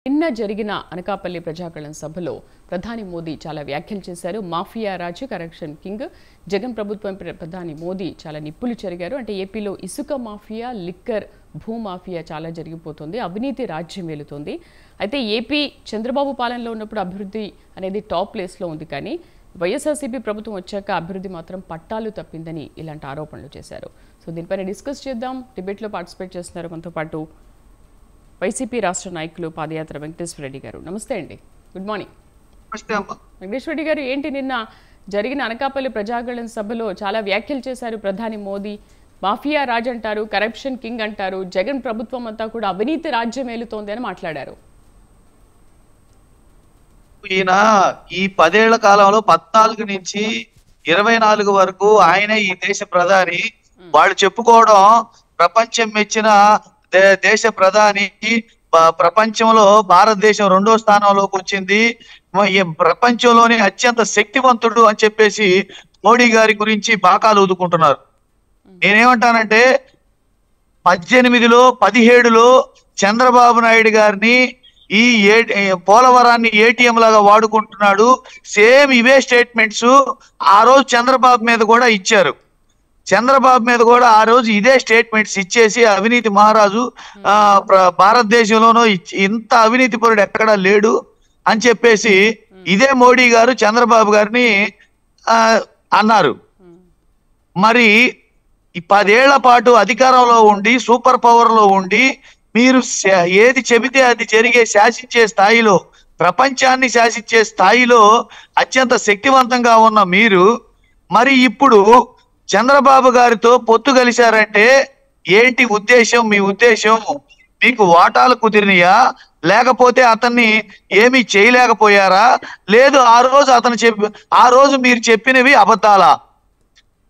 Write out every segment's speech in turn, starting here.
నిన్న జరిగిన అనకాపల్లి ప్రజాకళం సభలో ప్రధాని మోదీ చాలా వ్యాఖ్యలు చేశారు. మాఫియా రాజు, కరప్షన్ కింగ్, జగన్ ప్రభుత్వం ప్రధాని మోదీ చాలా నిప్పులు చెరిగారు. అంటే ఏపీలో ఇసుక మాఫియా, లిక్కర్, భూ మాఫియా చాలా జరిగిపోతుంది, అవినీతి రాజ్యం వెళుతుంది. అయితే ఏపీ చంద్రబాబు పాలనలో ఉన్నప్పుడు అభివృద్ధి అనేది టాప్ ప్లేస్లో ఉంది, కానీ వైఎస్ఆర్సీపీ ప్రభుత్వం వచ్చాక అభివృద్ధి మాత్రం పట్టాలు తప్పిందని ఇలాంటి ఆరోపణలు చేశారు. సో దీనిపైన డిస్కస్ చేద్దాం. డిబేట్లో పార్టిసిపేట్ చేస్తున్నారు మనతో పాటు వైసీపీ రాష్ట్ర నాయకులు పాదయాత్ర వెంకటేశ్వర రెడ్డి గారు. నమస్తే అండి, గుడ్ మార్నింగ్. వెంకటేశ్వర రెడ్డి గారు, ఏంటి నిన్న జరిగిన అనకాపల్లి ప్రజాకళం సభలో చాలా వ్యాఖ్యలు చేశారు ప్రధాని మోదీ. మాఫియా రాజ్ అంటారు, కరప్షన్ కింగ్ అంటారు, జగన్ ప్రభుత్వం అంతా కూడా అవినీతి రాజ్యం ఏలుతోంది అని మాట్లాడారు. ఈయన ఈ 10 ఏళ్ల కాలంలో 14 నుంచి 24 వరకు ఆయనే ఈ దేశ ప్రధాని. వాళ్ళు చెప్పుకోవడం ప్రపంచం మెచ్చిన దేశ ప్రధాని, ప్రపంచంలో భారతదేశం 2వ స్థానంలోకి వచ్చింది, ప్రపంచంలోనే అత్యంత శక్తివంతుడు అని చెప్పేసి మోడీ గారి గురించి బాకాలు ఊదుకుంటున్నారు. నేనేమంటానంటే 18లో 17లో చంద్రబాబు నాయుడు గారిని ఈ పోలవరాన్ని ఏటీఎం లాగా వాడుకుంటున్నాడు. సేమ్ ఇవే స్టేట్మెంట్స్ ఆ రోజు చంద్రబాబు మీద కూడా ఇచ్చారు. చంద్రబాబు మీద కూడా ఆ రోజు ఇదే స్టేట్మెంట్స్ ఇచ్చేసి అవినీతి మహారాజు, భారతదేశంలోనూ ఇంత అవినీతి పరుడు ఎక్కడా లేడు అని చెప్పేసి ఇదే మోడీ గారు చంద్రబాబు గారిని అన్నారు. మరి ఈ 10 ఏళ్ల పాటు అధికారంలో ఉండి, సూపర్ పవర్ లో ఉండి, మీరు ఏది చెబితే అది జరిగే శాసించే స్థాయిలో, ప్రపంచాన్ని శాసించే స్థాయిలో అత్యంత శక్తివంతంగా ఉన్న మీరు మరి ఇప్పుడు చంద్రబాబు గారితో పొత్తు కలిశారంటే ఏంటి ఉద్దేశం? మీ ఉద్దేశం మీకు వాటాలు కుదిరినాయా, లేకపోతే అతన్ని ఏమీ చేయలేకపోయారా, లేదు ఆ రోజు మీరు చెప్పినవి అబద్ధాలా?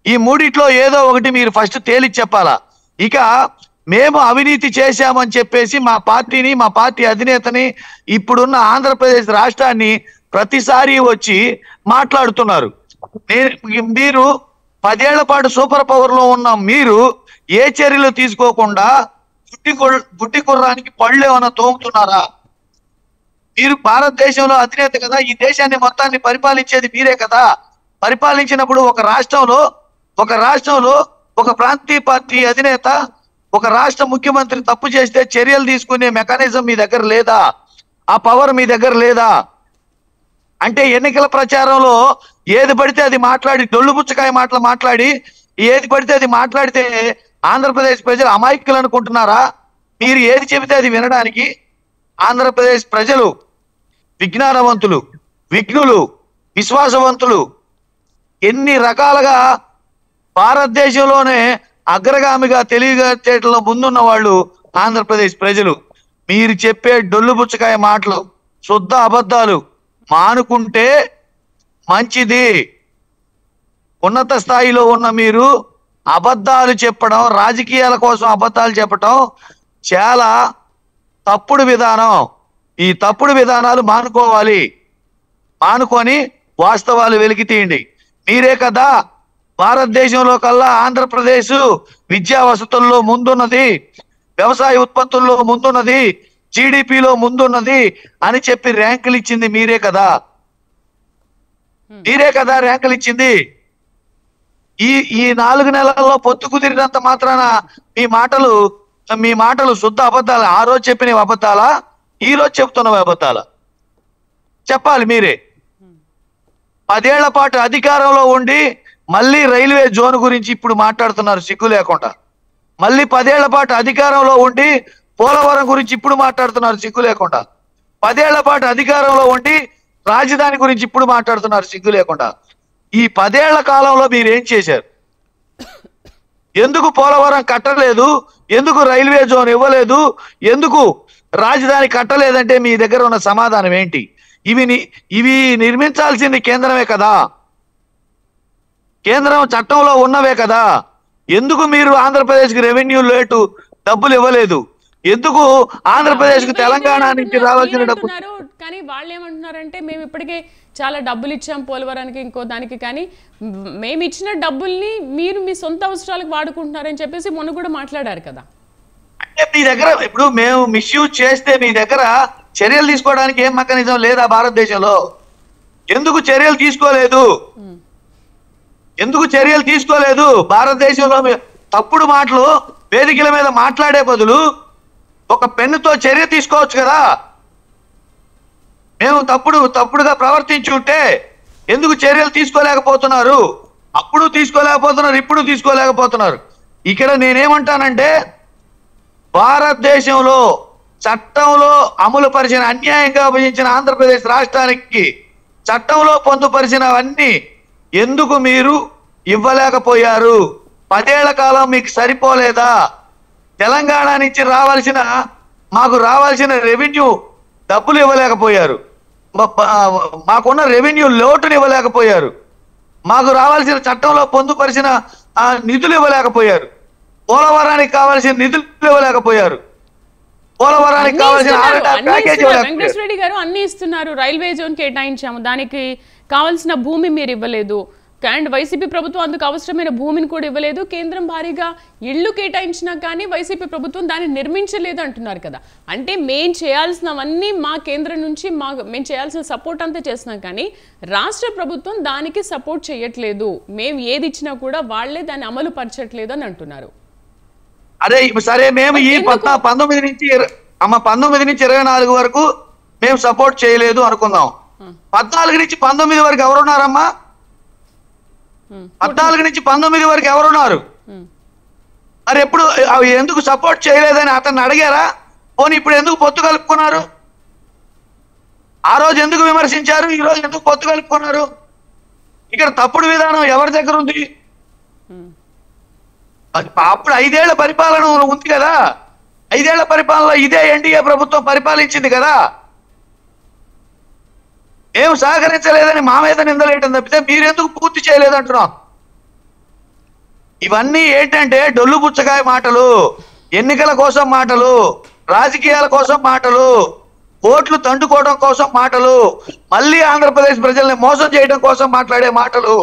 ఈ మూడిట్లో ఏదో ఒకటి మీరు ఫస్ట్ తేల్చి చెప్పాలా. ఇక మేము అవినీతి చేశామని చెప్పేసి మా పార్టీని, మా పార్టీ అధినేతని, ఇప్పుడున్న ఆంధ్రప్రదేశ్ రాష్ట్రాన్ని ప్రతిసారి వచ్చి మాట్లాడుతున్నారు. మీరు 10 ఏళ్ల పాటు సూపర్ పవర్ లో ఉన్న మీరు ఏ చర్యలు తీసుకోకుండా గుడ్డి కుర్రానికి పళ్ళు ఏమైనా తోముతున్నారా? మీరు భారతదేశంలో అధినేత కదా, ఈ దేశాన్ని మొత్తాన్ని పరిపాలించేది మీరే కదా. పరిపాలించినప్పుడు ఒక రాష్ట్రంలో ఒక ప్రాంతీయ పార్టీ అధినేత, ఒక రాష్ట్ర ముఖ్యమంత్రి తప్పు చేస్తే చర్యలు తీసుకునే మెకానిజం మీ దగ్గర లేదా? ఆ పవర్ మీ దగ్గర లేదా? అంటే ఎన్నికల ప్రచారంలో ఏది పడితే అది మాట్లాడి, డొల్లుపుచ్చకాయ మాటలు మాట్లాడి, ఏది పడితే అది మాట్లాడితే ఆంధ్రప్రదేశ్ ప్రజలు అమాయకులు అనుకుంటున్నారా? మీరు ఏది చెబితే అది వినడానికి ఆంధ్రప్రదేశ్ ప్రజలు విజ్ఞానవంతులు, విఘ్నులు, విశ్వాసవంతులు, ఎన్ని రకాలుగా భారతదేశంలోనే అగ్రగామిగా తెలివితేటలో ముందున్న వాళ్ళు ఆంధ్రప్రదేశ్ ప్రజలు. మీరు చెప్పే డొల్లుపుచ్చకాయ మాటలు, శుద్ధ అబద్ధాలు మానుకుంటే మంచిది. ఉన్నత స్థాయిలో ఉన్న మీరు అబద్ధాలు చెప్పడం, రాజకీయాల కోసం అబద్ధాలు చెప్పడం చాలా తప్పుడు విధానం. ఈ తప్పుడు విధానాలు మానుకోవాలి. మానుకొని వాస్తవాలు వెలికి తీయండి. మీరే కదా భారతదేశంలో కల్లా ఆంధ్రప్రదేశ్ విద్యా వసతుల్లో ముందున్నది, వ్యవసాయ ఉత్పత్తుల్లో ముందున్నది, జీడిపిలో ముందున్నది అని చెప్పి ర్యాంకులు ఇచ్చింది మీరే కదా. ర్యాంకులు ఇచ్చింది. ఈ 4 నెలల్లో పొత్తు కుదిరినంత మాత్రాన మీ మాటలు శుద్ధ అబద్ధాలు. ఆ రోజు చెప్పినవి అబద్ధాలా, ఈ రోజు చెప్తున్నవి అబద్ధాలా? చెప్పాలి మీరే. 10 ఏళ్ల పాటు అధికారంలో ఉండి మళ్ళీ రైల్వే జోన్ గురించి ఇప్పుడు మాట్లాడుతున్నారు సిగ్గు లేకుండా. మళ్ళీ 10 ఏళ్ల పాటు అధికారంలో ఉండి పోలవరం గురించి ఇప్పుడు మాట్లాడుతున్నారు సిగ్గు లేకుండా. 10 ఏళ్ల పాటు అధికారంలో ఉండి రాజధాని గురించి ఇప్పుడు మాట్లాడుతున్నారు సిగ్గు లేకుండా. ఈ 10 ఏళ్ల కాలంలో మీరు ఏం చేశారు? ఎందుకు పోలవరం కట్టలేదు? ఎందుకు రైల్వే జోన్ ఇవ్వలేదు? ఎందుకు రాజధాని కట్టలేదంటే మీ దగ్గర ఉన్న సమాధానం ఏంటి? ఇవి నిర్మించాల్సింది కేంద్రమే కదా, కేంద్రం చట్టంలో ఉన్నవే కదా. ఎందుకు మీరు ఆంధ్రప్రదేశ్కి రెవెన్యూ లేటు డబ్బులు ఇవ్వలేదు? ఎందుకు ఆంధ్రప్రదేశ్ కు తెలంగాణ నుంచి రావాల్సిన డబ్బు? కానీ వాళ్ళు ఏమంటున్నారంటే మేము ఇప్పటికే చాలా డబ్బులు ఇచ్చాం పోలవరానికి, ఇంకో దానికి, కానీ మేము ఇచ్చిన డబ్బుల్ని మీరు మీ సొంత అవసరాలకు వాడుకుంటున్నారని చెప్పేసి మొన్న కూడా మాట్లాడారు కదా. అంటే మీ దగ్గర ఇప్పుడు మేము మిస్యూజ్ చేస్తే మీ దగ్గర చర్యలు తీసుకోవడానికి ఏం మెకానిజం లేదా భారతదేశంలో? ఎందుకు చర్యలు తీసుకోలేదు? ఎందుకు చర్యలు తీసుకోలేదు? భారతదేశంలో తప్పుడు మాటలు వేదికల మీద మాట్లాడే బదులు ఒక పెన్నుతో చర్య తీసుకోవచ్చు కదా. మేము తప్పుడుగా ప్రవర్తించి ఉంటే ఎందుకు చర్యలు తీసుకోలేకపోతున్నారు? అప్పుడు తీసుకోలేకపోతున్నారు, ఇప్పుడు తీసుకోలేకపోతున్నారు. ఇక్కడ నేనేమంటానంటే, భారతదేశంలో చట్టంలో అమలు పరిచిన, అన్యాయంగా విభజించిన ఆంధ్రప్రదేశ్ రాష్ట్రానికి చట్టంలో పొందుపరిచినవన్నీ ఎందుకు మీరు ఇవ్వలేకపోయారు? 10 ఏళ్ల కాలం మీకు సరిపోలేదా? తెలంగాణ నుంచి మాకు రావాల్సిన రెవెన్యూ డబ్బులు ఇవ్వలేకపోయారు. మాకున్న రెవెన్యూ లోటుని ఇవ్వలేకపోయారు. మాకు రావాల్సిన చట్టంలో పొందుపరిచిన నిధులు ఇవ్వలేకపోయారు. పోలవరానికి కావాల్సిన నిధులు ఇవ్వలేకపోయారు. పోలవరానికి కావాల్సిన ప్యాకేజ్ వెంకటేశ్వర గారు అన్ని ఇస్తున్నారు. రైల్వే జోన్ కేటాయించాము, దానికి కావాల్సిన భూమి మీరు ఇవ్వలేదు. అండ్ వైసీపీ ప్రభుత్వం అందుకు అవసరమైన భూమిని కూడా ఇవ్వలేదు. కేంద్రం భారీగా ఇళ్లు కేటాయించినా కానీ వైసీపీ ప్రభుత్వం దాన్ని నిర్మించలేదు అంటున్నారు కదా. అంటే మేము చేయాల్సినవన్నీ మా కేంద్రం నుంచి మేము చేయాల్సిన సపోర్ట్ అంతా చేస్తున్నాం, కానీ రాష్ట్ర ప్రభుత్వం దానికి సపోర్ట్ చేయట్లేదు. మేము ఏది ఇచ్చినా కూడా వాళ్లే దాన్ని అమలు పరచట్లేదు అని అంటున్నారు. అదే సరే, మేము ఈ 19 నుంచి 24 వరకు మేము సపోర్ట్ చేయలేదు అనుకుందాం. 14 నుంచి 19 వరకు ఎవరున్నారమ్మా? 14 నుంచి 19 వరకు ఎవరున్నారు? మరి ఎప్పుడు ఎందుకు సపోర్ట్ చేయలేదని అతన్ని అడిగారా? పోనీ ఇప్పుడు ఎందుకు పొత్తు కలుపుకున్నారు? ఆ రోజు ఎందుకు విమర్శించారు? ఈ రోజు ఎందుకు పొత్తు కలుపుకున్నారు? ఇక్కడ తప్పుడు విధానం ఎవరి దగ్గర ఉంది? అప్పుడు 5 ఏళ్ల పరిపాలన ఉంది కదా. 5 ఏళ్ల పరిపాలనలో ఇదే ఎన్డీఏ ప్రభుత్వం పరిపాలించింది కదా. ఏం సహకరించలేదని మా మీద నిందలేయటం తప్పితే మీరెందుకు పూర్తి చేయలేదంటున్నాం. ఇవన్నీ ఏంటంటే డొల్లు పుచ్చకాయ మాటలు, ఎన్నికల కోసం మాటలు, రాజకీయాల కోసం మాటలు, ఓట్లు తండుకోవడం కోసం మాటలు, మళ్ళీ ఆంధ్రప్రదేశ్ ప్రజల్ని మోసం చేయడం కోసం మాట్లాడే మాటలు.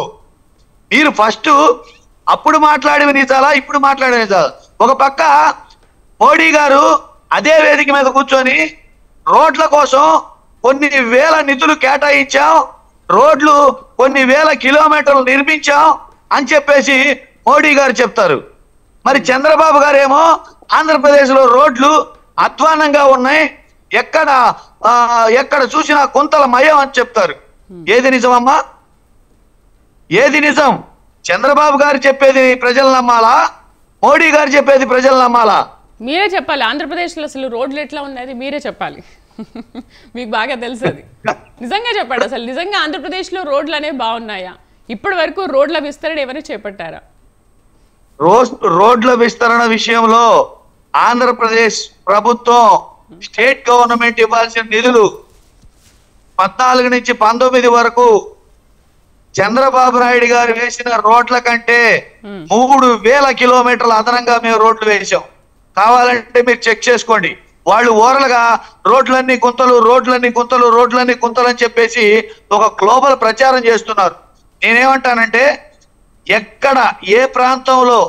మీరు ఫస్ట్ అప్పుడు మాట్లాడేవి నిజాలా, ఇప్పుడు మాట్లాడేవి నిజాలా? ఒక పక్క మోడీ గారు అదే వేదిక మీద కూర్చొని రోడ్ల కోసం కొన్ని వేల నిధులు కేటాయించాం, రోడ్లు కొన్ని వేల కిలోమీటర్లు నిర్మించాం అని చెప్పేసి మోడీ గారు చెప్తారు. మరి చంద్రబాబు గారు ఏమో ఆంధ్రప్రదేశ్లో రోడ్లు అధ్వానంగా ఉన్నాయి, ఎక్కడ చూసినా కుంతల మయం అని చెప్తారు. ఏది నిజమమ్మా? ఏది నిజం? చంద్రబాబు గారు చెప్పేది ప్రజలు నమ్మాలా, మోడీ గారు చెప్పేది ప్రజలు నమ్మాలా? మీరే చెప్పాలి. ఆంధ్రప్రదేశ్లో అసలు రోడ్లు ఎట్లా ఉన్నాయి మీరే చెప్పాలి. మీకు బాగా తెలుసు అది. నిజంగా చెప్పండి, అసలు నిజంగా ఆంధ్రప్రదేశ్లో రోడ్లు అనేవి బాగున్నాయా? ఇప్పటి వరకు రోడ్ల విస్తరణ ఏమైనా చేపట్టారా? రోడ్ల విస్తరణ విషయంలో ఆంధ్రప్రదేశ్ ప్రభుత్వం, స్టేట్ గవర్నమెంట్ ఇవ్వాల్సిన నిధులు 14 నుంచి 19 వరకు చంద్రబాబు నాయుడు గారు వేసిన రోడ్ల కంటే 3000 కిలోమీటర్ల అదనంగా మేము రోడ్లు వేసాం. కావాలంటే మీరు చెక్ చేసుకోండి. వాళ్ళు ఓరలుగా రోడ్లన్నీ గుంతలు, రోడ్లన్నీ గుంతలు, రోడ్లన్నీ గుంతలు అని చెప్పేసి ఒక గ్లోబల్ ప్రచారం చేస్తున్నారు. నేనేమంటానంటే, ఎక్కడ ఏ ప్రాంతంలో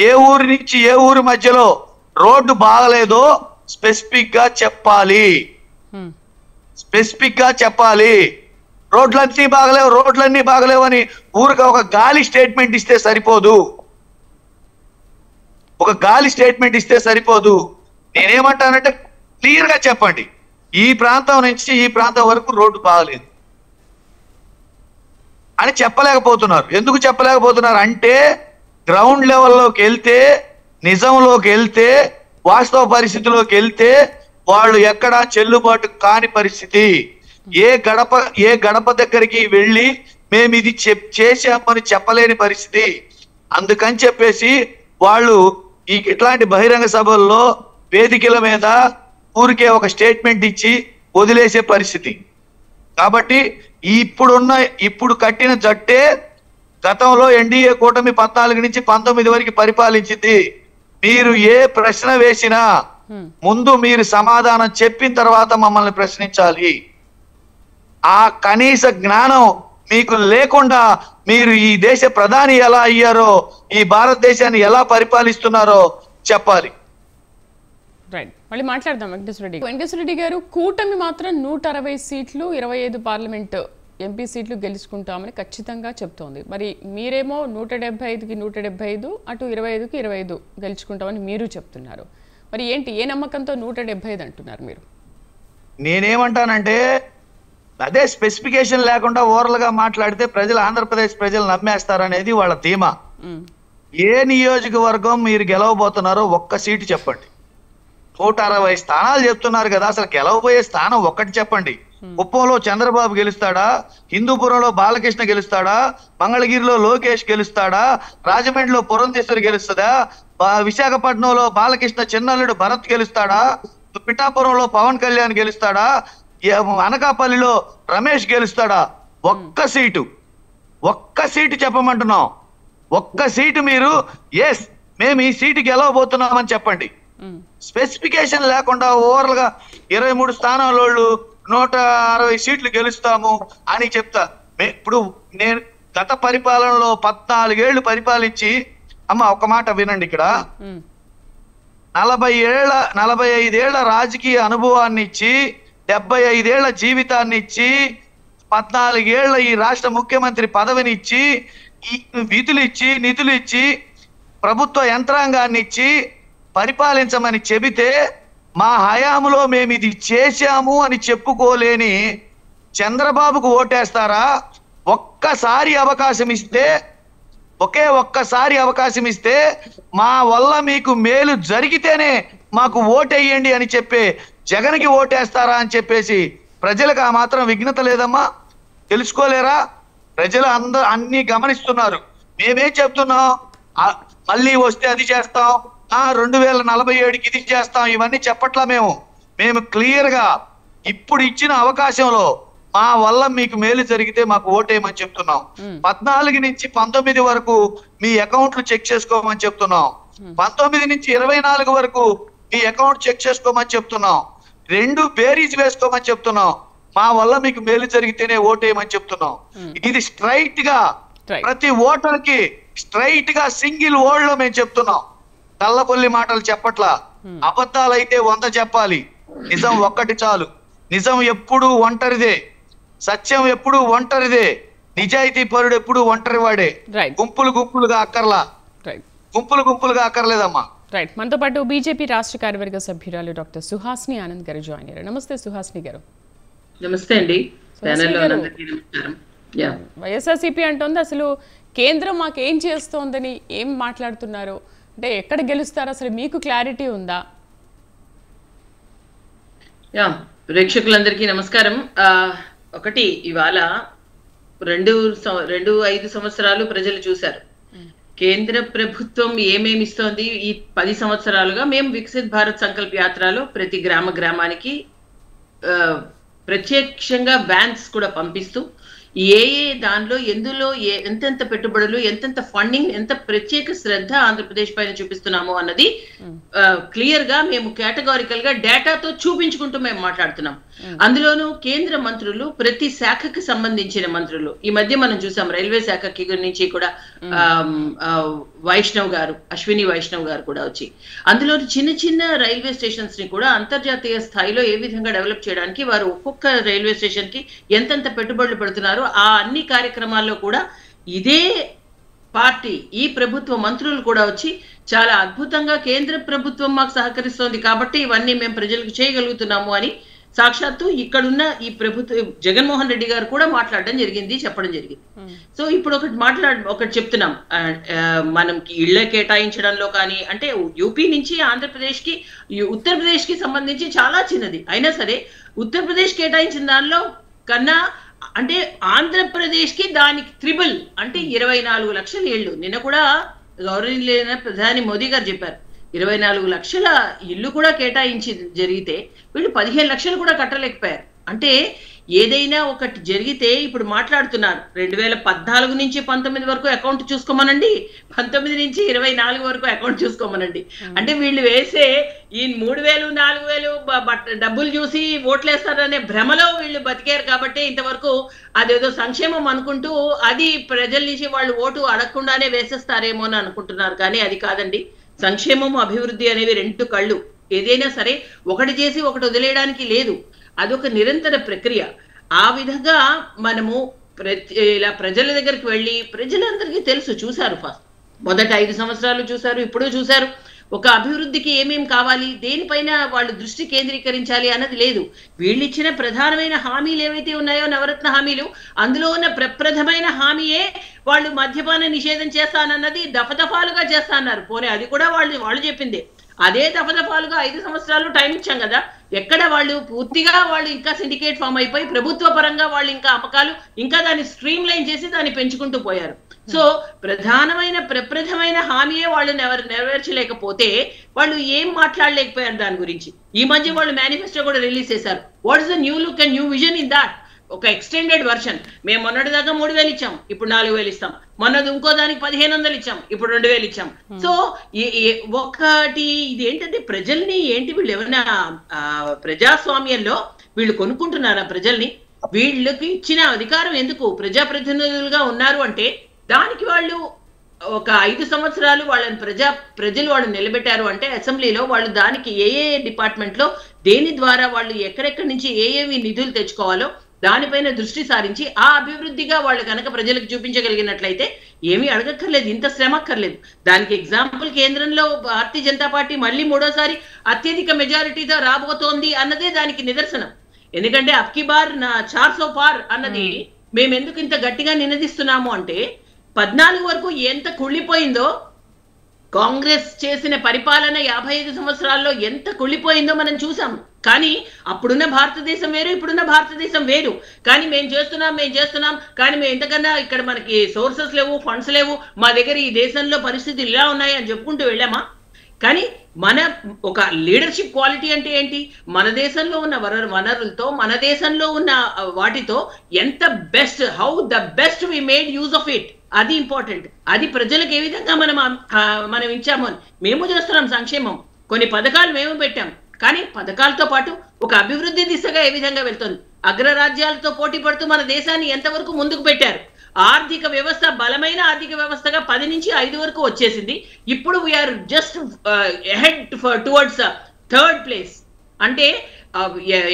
ఏ ఊరి నుంచి ఏ ఊరి మధ్యలో రోడ్డు బాగలేదో స్పెసిఫిక్ గా చెప్పాలి. స్పెసిఫిక్ గా చెప్పాలి. రోడ్లన్నీ బాగలేవు అని ఊరికి ఒక గాలి స్టేట్మెంట్ ఇస్తే సరిపోదు. ఒక గాలి స్టేట్మెంట్ ఇస్తే సరిపోదు. నేనేమంటానంటే, క్లియర్ గా చెప్పండి, ఈ ప్రాంతం నుంచి ఈ ప్రాంతం వరకు రోడ్డు బాగలేదు అని చెప్పలేకపోతున్నారు. ఎందుకు చెప్పలేకపోతున్నారు అంటే, గ్రౌండ్ లెవెల్లోకి వెళ్తే, నిజంలోకి వెళ్తే, వాస్తవ పరిస్థితిలోకి వెళ్తే వాళ్ళు ఎక్కడా చెల్లుబాటు కాని పరిస్థితి. ఏ గడప దగ్గరికి వెళ్ళి మేము ఇది చేసామని చెప్పలేని పరిస్థితి. అందుకని చెప్పేసి వాళ్ళు ఇట్లాంటి బహిరంగ సభల్లో, వేదికల మీద ఊరికే ఒక స్టేట్మెంట్ ఇచ్చి వదిలేసే పరిస్థితి. కాబట్టి ఇప్పుడు కట్టిన జట్టే గతంలో ఎన్డీఏ కూటమి 14 నుంచి 19 వరకు పరిపాలించింది. మీరు ఏ ప్రశ్న వేసినా ముందు మీరు సమాధానం చెప్పిన తర్వాత మమ్మల్ని ప్రశ్నించాలి. ఆ కనీస జ్ఞానం మీకు లేకుండా మీరు ఈ దేశ ప్రధాని ఎలా అయ్యారో, ఈ భారతదేశాన్ని ఎలా పరిపాలిస్తున్నారో చెప్పాలి. రైట్, మళ్ళీ మాట్లాడదాం వెంకటేశ్వర రెడ్డి గారు. కూటమి మాత్రం 160 సీట్లు 25 పార్లమెంట్ ఎంపీ సీట్లు గెలుచుకుంటామని ఖచ్చితంగా చెప్తోంది. మరి మీరేమో 175కి 175, అటు 25కి 25 గెలుచుకుంటామని మీరు చెప్తున్నారు. మరి ఏంటి, ఏ నమ్మకంతో 175 అంటున్నారు మీరు? నేనేమంటానంటే అదే స్పెసిఫికేషన్ లేకుండా ఓవరాల్ గా మాట్లాడితే ప్రజలు, ఆంధ్రప్రదేశ్ ప్రజలు నమ్మేస్తారనేది వాళ్ళ ధీమా. ఏ నియోజకవర్గం మీరు గెలవబోతున్నారో ఒక్క సీటు చెప్పండి. 160 స్థానాలు చెప్తున్నారు కదా, అసలు గెలవబోయే స్థానం ఒక్కటి చెప్పండి. కుప్పంలో చంద్రబాబు గెలుస్తాడా, హిందూపురంలో బాలకృష్ణ గెలుస్తాడా, మంగళగిరిలో లోకేష్ గెలుస్తాడా, రాజమండ్రిలో పురంధేశ్వరి గెలుస్తుందా, విశాఖపట్నంలో బాలకృష్ణ చిన్నల్లుడు భరత్ గెలుస్తాడా, పిఠాపురంలో పవన్ కళ్యాణ్ గెలుస్తాడా, అనకాపల్లిలో రమేష్ గెలుస్తాడా? ఒక్క సీటు చెప్పమంటున్నాం. ఒక్క సీటు మీరు ఎస్ మేము ఈ సీటు గెలవబోతున్నామని చెప్పండి. స్పెసిఫికేషన్ లేకుండా ఓవరాల్ గా 23 స్థానాలు 160 సీట్లు గెలుస్తాము అని చెప్తా. ఇప్పుడు నేను గత పరిపాలనలో 14 ఏళ్లు పరిపాలించి, అమ్మ ఒక మాట వినండి, ఇక్కడ 45 ఏళ్ల రాజకీయ అనుభవాన్ని ఇచ్చి, 75 ఏళ్ల జీవితాన్ని ఇచ్చి, 14 ఏళ్ల ఈ రాష్ట్ర ముఖ్యమంత్రి పదవిని ఇచ్చి, విధులు ఇచ్చి, నిధులు ఇచ్చి, ప్రభుత్వ యంత్రాంగాన్ని ఇచ్చి పరిపాలించమని చెబితే, మా హయాంలో మేము ఇది చేశాము అని చెప్పుకోలేని చంద్రబాబుకు ఓటేస్తారా? ఒక్కసారి అవకాశం ఇస్తే, ఒక్కసారి అవకాశం ఇస్తే, మా వల్ల మీకు మేలు జరిగితేనే మాకు ఓటేయండి అని చెప్పే జగన్కి ఓటేస్తారా అని చెప్పేసి ప్రజలకు ఆ మాత్రం విఘ్నత లేదమ్మా? తెలుసుకోలేరా? ప్రజలు అన్ని గమనిస్తున్నారు. మేమేం చెప్తున్నాం, మళ్ళీ వస్తే అది చేస్తాం, 2047కి ఇది చేస్తాం, ఇవన్నీ చెప్పట్లా. మేము క్లియర్ గా ఇప్పుడు ఇచ్చిన అవకాశంలో మా వల్ల మీకు మేలు జరిగితే మాకు ఓటేయమని చెప్తున్నాం. 14 నుంచి 19 వరకు మీ అకౌంట్లు చెక్ చేసుకోమని చెప్తున్నాం. 19 నుంచి 24 వరకు మీ అకౌంట్ చెక్ చేసుకోమని చెప్తున్నాం. 2 బేరీజ్ వేసుకోమని చెప్తున్నాం. మా వల్ల మీకు మేలు జరిగితేనే ఓటేయమని చెప్తున్నాం. ఇది స్ట్రైట్ గా ప్రతి ఓటర్ కి స్ట్రైట్ గా సింగిల్ వర్డ్ లో మేము చెప్తున్నాం. కళ్ళపల్లి మాటలు చెప్పట్లా. అబద్ధాలైతే 100 చెప్పాలి, నిజం ఒక్కటి చాలు. నిజం ఎప్పుడు ఒంటరిదే, సత్యం ఎప్పుడు ఒంటరిదే, నిజాయితీ పరుడు ఎప్పుడు ఒంటరి వాడే. గుంపులుగా అక్కర్లేదమ్మా. రైట్, మనతో పాటు బీజేపీ రాష్ట్ర కార్యవర్గ సభ్యురాలు డాక్టర్ సుహాస్ని ఆనంద్ గారు జాయిన్ అయ్యారు. నమస్తే సుహాస్ని గారు. నమస్తే అండి. వైఎస్ఆర్సీపీ అంటోంది అసలు కేంద్రం మాకేం చేస్తోందని ఏం మాట్లాడుతున్నారు అంటే, ఎక్కడ గెలుస్తారు అసలు మీకు క్లారిటీ ఉందా? ప్రేక్షకులందరికీ నమస్కారం. ఒకటి, ఇవాళ 5 సంవత్సరాలు ప్రజలు చూశారు కేంద్ర ప్రభుత్వం ఏమేమి ఇస్తోంది. ఈ 10 సంవత్సరాలుగా మేము వికసిత్ భారత్ సంకల్ప యాత్రలో ప్రతి గ్రామానికి ప్రత్యక్షంగా వ్యాన్స్ కూడా పంపిస్తూ ఏ దానిలో ఎందులో ఎంతెంత పెట్టుబడులు, ఎంతెంత ఫండింగ్, ఎంత ప్రత్యేక శ్రద్ధ ఆంధ్రప్రదేశ్ పైన చూపిస్తున్నాము అన్నది క్లియర్ గా మేము కేటగారికల్ గా డేటాతో చూపించుకుంటూ మేము మాట్లాడుతున్నాం. అందులోనూ కేంద్ర మంత్రులు, ప్రతి శాఖకి సంబంధించిన మంత్రులు, ఈ మధ్య మనం చూసాం రైల్వే శాఖకి నుంచి కూడా అశ్విని వైష్ణవ్ గారు కూడా వచ్చి, అందులో చిన్న రైల్వే స్టేషన్స్ ని కూడా అంతర్జాతీయ స్థాయిలో ఏ విధంగా డెవలప్ చేయడానికి వారు ఒక్కొక్క రైల్వే స్టేషన్ కి ఎంతెంత పెట్టుబడులు పెడుతున్నారు, ఆ అన్ని కార్యక్రమాల్లో కూడా ఇదే పార్టీ, ఈ ప్రభుత్వ మంత్రులు కూడా వచ్చి చాలా అద్భుతంగా కేంద్ర ప్రభుత్వం మాకు సహకరిస్తోంది కాబట్టి ఇవన్నీ మేము ప్రజలకు చేయగలుగుతున్నాము అని సాక్షాత్తు ఇక్కడున్న ఈ ప్రభుత్వ జగన్మోహన్ రెడ్డి గారు కూడా మాట్లాడడం జరిగింది, చెప్పడం జరిగింది. సో ఇప్పుడు ఒకటి చెప్తున్నాం, మనకి ఇళ్ల కేటాయించడంలో కానీ, అంటే యూపీ నుంచి ఆంధ్రప్రదేశ్ కి, ఉత్తరప్రదేశ్ కి సంబంధించి చాలా చిన్నది అయినా సరే ఉత్తరప్రదేశ్ కేటాయించిన దానిలో కన్నా అంటే ఆంధ్రప్రదేశ్ కి దానికి త్రిబుల్, అంటే 24 లక్షల ఇళ్ళు. నిన్న కూడా గౌరవనీయులైన ప్రధాని మోదీ గారు చెప్పారు 24 లక్షల ఇల్లు కూడా కేటాయించి జరిగితే వీళ్ళు 15 లక్షలు కూడా కట్టలేకపోయారు. అంటే ఏదైనా ఒకటి జరిగితే ఇప్పుడు మాట్లాడుతున్నారు 2014 నుంచి 19 వరకు అకౌంట్ చూసుకోమనండి, 19 నుంచి 24 వరకు అకౌంట్ చూసుకోమనండి. అంటే వీళ్ళు వేసే ఈ 3000 4000 డబ్బులు చూసి ఓట్లేస్తారనే భ్రమలో వీళ్ళు బతికారు కాబట్టి ఇంతవరకు అదేదో సంక్షేమం అనుకుంటూ అది ప్రజల నుంచి వాళ్ళు ఓటు అడగకుండానే వేసేస్తారేమో అని అనుకుంటున్నారు. కానీ అది కాదండి. సంక్షేమము, అభివృద్ధి అనేవి 2 కళ్ళు. ఏదైనా సరే ఒకటి చేసి ఒకటి వదిలేయడానికి లేదు, అదొక నిరంతర ప్రక్రియ. ఆ విధంగా మనము ఇలా ప్రజల దగ్గరికి వెళ్ళి, ప్రజలందరికీ తెలుసు, చూశారు, ఫస్ట్ మొదట 5 సంవత్సరాలు చూశారు, ఇప్పుడు చూశారు. ఒక అభివృద్ధికి ఏమేం కావాలి, దేనిపైన వాళ్ళు దృష్టి కేంద్రీకరించాలి అన్నది లేదు. వీళ్ళిచ్చిన ప్రధానమైన హామీలు ఏవైతే ఉన్నాయో, నవరత్న హామీలు, అందులో ఉన్న ప్రప్రథమైన హామీయే వాళ్ళు మద్యపాన నిషేధం చేస్తానన్నది దఫదఫాలుగా చేస్తా అన్నారు. పోనీ అది కూడా వాళ్ళు చెప్పిందే. అదే దఫదఫాలుగా 5 సంవత్సరాలు టైం ఇచ్చాం కదా, ఎక్కడ వాళ్ళు పూర్తిగా వాళ్ళు ఇంకా సిండికేట్ ఫామ్ అయిపోయి ప్రభుత్వ పరంగా వాళ్ళు ఇంకా అమ్మకాలు ఇంకా దాన్ని స్ట్రీమ్ లైన్ చేసి దాన్ని పెంచుకుంటూ పోయారు. సో ప్రప్రథమైన హామీయే వాళ్ళు నెరవేర్చలేకపోతే వాళ్ళు ఏం మాట్లాడలేకపోయారు దాని గురించి. ఈ మధ్య వాళ్ళు మేనిఫెస్టో కూడా రిలీజ్ చేశారు. What is the new look and new vision in that? ఒక ఎక్స్టెండెడ్ వర్షన్. మేము మొన్నటి దాకా 3,000 ఇచ్చాం, ఇప్పుడు 4,000 ఇస్తాం. మొన్నది ఇంకో దానికి 1,500 ఇచ్చాం, ఇప్పుడు 2,000 ఇచ్చాం. సో ఒకటి ఇది ఏంటంటే, ప్రజల్ని ఏంటి వీళ్ళు ఏమైనా ప్రజాస్వామ్యంలో వీళ్ళు కొనుక్కుంటున్నారా ప్రజల్ని? వీళ్ళకి ఇచ్చిన అధికారం ఎందుకు? ప్రజాప్రతినిధులుగా ఉన్నారు అంటే దానికి వాళ్ళు ఒక 5 సంవత్సరాలు వాళ్ళని ప్రజలు వాళ్ళు నిలబెట్టారు అంటే అసెంబ్లీలో వాళ్ళు దానికి ఏ డిపార్ట్మెంట్ లో దేని ద్వారా వాళ్ళు ఎక్కడెక్కడి నుంచి ఏవి నిధులు తెచ్చుకోవాలో దానిపైన దృష్టి సారించి ఆ అభివృద్ధిగా వాళ్ళు కనుక ప్రజలకు చూపించగలిగినట్లయితే ఏమీ అడగక్కర్లేదు, ఇంత శ్రమ అక్కర్లేదు. దానికి ఎగ్జాంపుల్ కేంద్రంలో భారతీయ జనతా పార్టీ మళ్ళీ 3వ సారి అత్యధిక మెజారిటీతో రాబోతోంది అన్నదే దానికి నిదర్శనం. ఎందుకంటే అబ్కి బార్ 400 పార్ అన్నది మేము ఎందుకు ఇంత గట్టిగా నినదిస్తున్నాము అంటే 14 వరకు ఎంత కుళ్ళిపోయిందో, కాంగ్రెస్ చేసిన పరిపాలన 55 సంవత్సరాల్లో ఎంత కుళ్ళిపోయిందో మనం చూసాం. కానీ అప్పుడున్న భారతదేశం వేరు, ఇప్పుడున్న భారతదేశం వేరు. కానీ మేము చేస్తున్నాం, కానీ మేము ఎంతకన్నా ఇక్కడ మనకి సోర్సెస్ లేవు, ఫండ్స్ లేవు, మా దగ్గర ఈ దేశంలో పరిస్థితులు ఇలా ఉన్నాయి అని చెప్పుకుంటూ వెళ్ళామా? కానీ మన ఒక లీడర్షిప్ క్వాలిటీ అంటే ఏంటి? మన దేశంలో ఉన్న వనరులతో, మన దేశంలో ఉన్న వాటితో ఎంత best, how the best we made use of it, అది ఇంపార్టెంట్. అది ప్రజలకు ఏ విధంగా మనం ఇచ్చాము అని. మేము చేస్తున్నాం సంక్షేమం, కొన్ని పథకాలు మేము పెట్టాం, కానీ పథకాలతో పాటు ఒక అభివృద్ధి దిశగా ఏ విధంగా వెళ్తుంది? అగ్రరాజ్యాలతో పోటీ పడుతూ మన దేశాన్ని ఎంతవరకు ముందుకు పెట్టారు? ఆర్థిక వ్యవస్థ బలమైన ఆర్థిక వ్యవస్థగా 10 నుంచి 5 వరకు వచ్చేసింది. ఇప్పుడు we're just head towards 3rd place. అంటే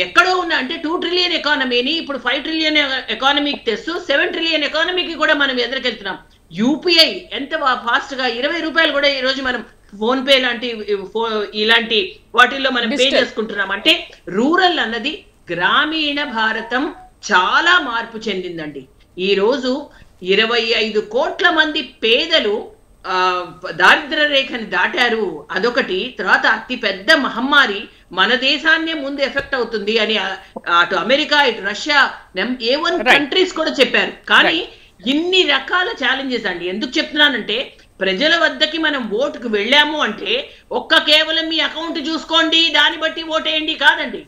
ఎక్కడో ఉన్న అంటే 2 ట్రిలియన్ ఎకానమీని ఇప్పుడు 5 ట్రిలియన్ ఎకానమీకి తెస్తూ 7 ట్రిలియన్ ఎకానమీకి కూడా మనం ఎదురుకెళ్తున్నాం. యూపీఐ ఎంత ఫాస్ట్ గా 20 రూపాయలు కూడా ఈ రోజు మనం ఫోన్ పే లాంటి ఇలాంటి వాటిల్లో మనం పే చేసుకుంటున్నాం. అంటే రూరల్ అన్నది గ్రామీణ భారతం చాలా మార్పు చెందిందండి. ఈ రోజు 25 కోట్ల మంది పేదలు దారిద్ర్య రేఖని దాటారు. అదొకటి. తర్వాత అతి పెద్ద మహమ్మారి మన దేశాన్నే ముందు ఎఫెక్ట్ అవుతుంది అని అటు అమెరికా, ఇటు రష్యా, A1 కంట్రీస్ కూడా చెప్పారు. కానీ ఇన్ని రకాల ఛాలెంజెస్ అండి. ఎందుకు చెప్తున్నానంటే, ప్రజల వద్దకి మనం ఓటుకు వెళ్ళాము అంటే కేవలం మీ అకౌంట్ చూసుకోండి, దాన్ని బట్టి ఓటేయండి కాదండి.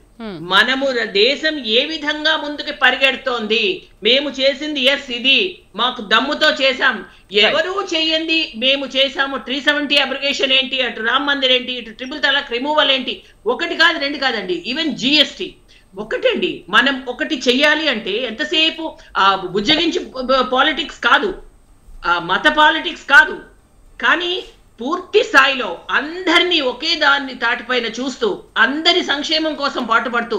మనము దేశం ఏ విధంగా ముందుకు పరిగెడుతోంది, మేము చేసింది ఇది, మాకు దమ్ముతో చేశాం, ఎవరూ చెయ్యండి మేము చేశాము. 370 అబ్రిగేషన్ ఏంటి, అటు రామ్ మందిర్ ఏంటి, ఇటు ట్రిపుల్ తలాక్ రిమూవల్ ఏంటి, 1 కాదు 2 కాదండి, ఈవెన్ GST ఒకటండి. మనం ఒకటి చెయ్యాలి అంటే ఎంతసేపు బుజ్జగించి పాలిటిక్స్ కాదు, మత పాలిటిక్స్ కాదు, కానీ పూర్తి స్థాయిలో అందరినీ ఒకే దాన్ని తాటిపైన చూస్తూ, అందరి సంక్షేమం కోసం పాటుపడుతూ,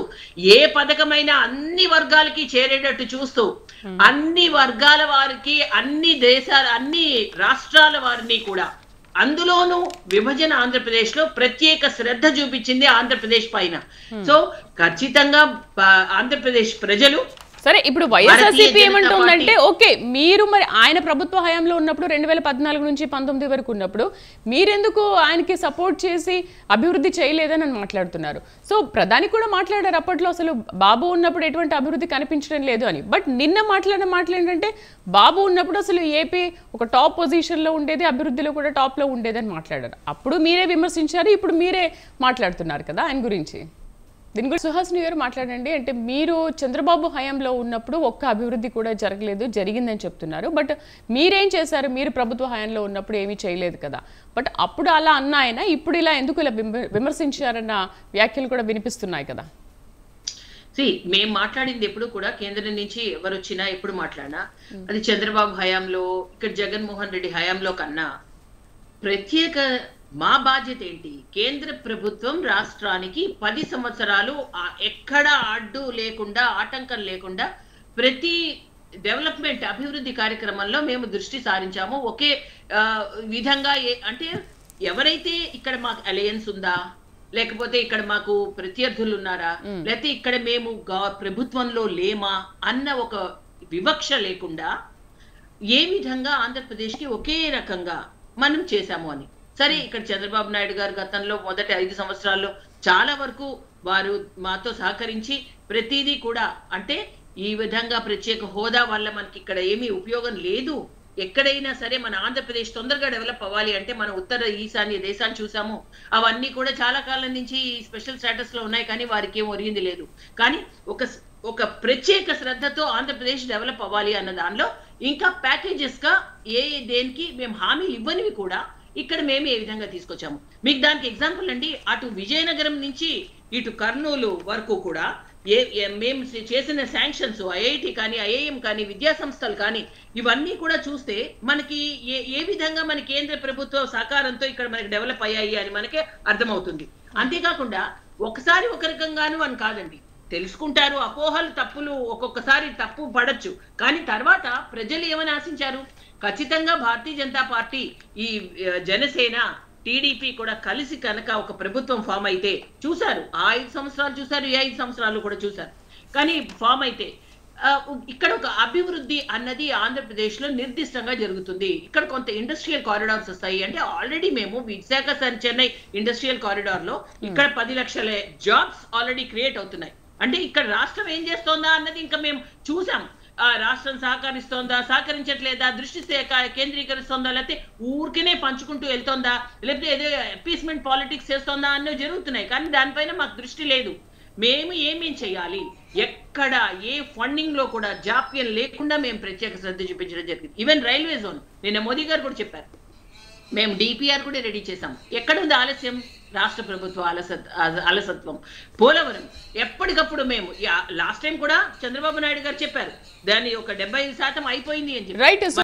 ఏ పథకమైనా అన్ని వర్గాలకి చేరేటట్టు చూస్తూ, అన్ని వర్గాల వారికి, అన్ని దేశాల, అన్ని రాష్ట్రాల వారిని కూడా, అందులోనూ విభజన ఆంధ్రప్రదేశ్ లో ప్రత్యేక శ్రద్ధ చూపించింది ఆంధ్రప్రదేశ్ పైన. సో ఖచ్చితంగా ఆంధ్రప్రదేశ్ ప్రజలు సరే. ఇప్పుడు వైఎస్ఆర్సీపీ ఏమంటుందంటే, ఓకే మీరు మరి ఆయన ప్రభుత్వ హయాంలో ఉన్నప్పుడు 2014 నుంచి 19 వరకు ఉన్నప్పుడు మీరెందుకు ఆయనకి సపోర్ట్ చేసి అభివృద్ధి చేయలేదని మాట్లాడుతున్నారు. సో ప్రధాని కూడా మాట్లాడారు అప్పట్లో, అసలు బాబు ఉన్నప్పుడు ఎటువంటి అభివృద్ధి కనిపించడం లేదు అని. బట్ నిన్న మాట్లాడిన మాటలు ఏంటంటే, బాబు ఉన్నప్పుడు అసలు ఏపీ ఒక టాప్ పొజిషన్లో ఉండేది, అభివృద్ధిలో కూడా టాప్లో ఉండేదని మాట్లాడారు. అప్పుడు మీరే విమర్శించారు, ఇప్పుడు మీరే మాట్లాడుతున్నారు కదా ఆయన గురించి. దీని గురించి సుహాసిని గారు మాట్లాడండి. అంటే మీరు చంద్రబాబు హయాంలో ఉన్నప్పుడు ఒక్క అభివృద్ధి కూడా జరగలేదు, జరిగిందని చెప్తున్నారు. బట్ మీరేం చేశారు? మీరు ప్రభుత్వ హయాంలో ఉన్నప్పుడు ఏమీ చేయలేదు కదా. బట్ అప్పుడు అలా అన్న ఆయన ఇప్పుడు ఇలా ఎందుకు ఇలా విమర్శించారన్న వ్యాఖ్యలు కూడా వినిపిస్తున్నాయి కదా. మేము మాట్లాడింది ఎప్పుడు కూడా కేంద్రం నుంచి ఎవరు వచ్చినా ఎప్పుడు మాట్లాడినా అది చంద్రబాబు హయాంలో, ఇక్కడ జగన్మోహన్ రెడ్డి హయాంలో కన్నా ప్రత్యేక మా బాధ్యత ఏంటి? కేంద్ర ప్రభుత్వం రాష్ట్రానికి 10 సంవత్సరాలు ఎక్కడ అడ్డు లేకుండా, ఆటంకం లేకుండా ప్రతి డెవలప్మెంట్ అభివృద్ధి కార్యక్రమంలో మేము దృష్టి సారించాము. ఒకే విధంగా అంటే ఎవరైతే ఇక్కడ మాకు అలయన్స్ ఉందా, లేకపోతే ఇక్కడ మాకు ప్రత్యర్థులు ఉన్నారా, లేకపోతే ఇక్కడ మేము ప్రభుత్వంలో లేమా అన్న ఒక వివక్ష లేకుండా ఏ విధంగా ఆంధ్రప్రదేశ్కి ఒకే రకంగా మనం చేశాము అని. సరే, ఇక్కడ చంద్రబాబు నాయుడు గారు గతంలో మొదటి 5 సంవత్సరాల్లో చాలా వరకు వారు మాతో సహకరించి ప్రతిదీ కూడా, అంటే ఈ విధంగా ప్రత్యేక హోదా వల్ల మనకి ఇక్కడ ఏమీ ఉపయోగం లేదు, ఎక్కడైనా సరే మన ఆంధ్రప్రదేశ్ తొందరగా డెవలప్ అవ్వాలి అంటే మన ఉత్తర ఈశాన్య దేశాన్ని చూసాము, అవన్నీ కూడా చాలా కాలం నుంచి స్పెషల్ స్టేటస్ లో ఉన్నాయి, కానీ వారికి ఏం ఒరిగింది లేదు. కానీ ఒక ప్రత్యేక శ్రద్ధతో ఆంధ్రప్రదేశ్ డెవలప్ అవ్వాలి అన్న దానిలో ఇంకా ప్యాకేజెస్ గా దేనికి మేము హామీలు ఇవ్వనివి కూడా ఇక్కడ మేము ఏ విధంగా తీసుకొచ్చాము. మీకు దానికి ఎగ్జాంపుల్ అండి, అటు విజయనగరం నుంచి ఇటు కర్నూలు వరకు కూడా మేము చేసిన శాంక్షన్స్, ఐఐటి కానీ, ఐఐఎం కానీ, విద్యా సంస్థలు కానీ, ఇవన్నీ కూడా చూస్తే మనకి ఏ విధంగా మన కేంద్ర ప్రభుత్వ సహకారంతో ఇక్కడ మనకి డెవలప్ అయ్యాయి అని మనకే అర్థమవుతుంది. అంతేకాకుండా ఒకసారి ఒక రకంగాను అని కాదండి, తెలుసుకుంటారు, అపోహలు తప్పులు ఒక్కొక్కసారి తప్పు పడచ్చు, కానీ తర్వాత ప్రజలు ఏమని ఆశించారు? ఖచ్చితంగా భారతీయ జనతా పార్టీ, ఈ జనసేన, టీడీపీ కూడా కలిసి కనుక ఒక ప్రభుత్వం ఫామ్ అయితే చూశారు, ఆ 5 సంవత్సరాలు చూశారు, ఈ 5 సంవత్సరాలు కూడా చూశారు. కానీ ఫామ్ అయితే ఇక్కడ ఒక అభివృద్ధి అన్నది ఆంధ్రప్రదేశ్ లో నిర్దిష్టంగా జరుగుతుంది. ఇక్కడ కొంత ఇండస్ట్రియల్ కారిడార్స్ వస్తాయి. అంటే ఆల్రెడీ మేము విశాఖ చెన్నై ఇండస్ట్రియల్ కారిడార్ లో ఇక్కడ 10 లక్షల జాబ్స్ ఆల్రెడీ క్రియేట్ అవుతున్నాయి. అంటే ఇక్కడ రాష్ట్రం ఏం చేస్తోందా అన్నది ఇంకా మేము చూసాం. రాష్ట్రం సహకరిస్తోందా, సహకరించట్లేదా, దృష్టి కేంద్రీకరిస్తోందా, లేకపోతే ఊరికనే పంచుకుంటూ వెళ్తోందా, లేకపోతే ఏదో అపీస్మెంట్ పాలిటిక్స్ చేస్తోందా అన్నవి జరుగుతున్నాయి. కానీ దానిపైన మాకు దృష్టి లేదు. మేము ఏమేం చేయాలి, ఎక్కడ ఏ ఫండింగ్ లో కూడా జాప్యం లేకుండా మేము ప్రత్యేక శ్రద్ధ చూపించడం జరిగింది. ఈవెన్ రైల్వే జోన్ నిన్న మోదీ గారు కూడా చెప్పారు, మేము డిపిఆర్ కూడా రెడీ చేసాం. ఎక్కడ ఉంది ఆలస్యం? రాష్ట్ర ప్రభుత్వ అలసత్వం. పోలవరం ఎప్పటికప్పుడు మేము లాస్ట్ టైం కూడా చంద్రబాబు నాయుడు గారు చెప్పారు దాన్ని ఒక 75% అయిపోయింది అని చెప్పి.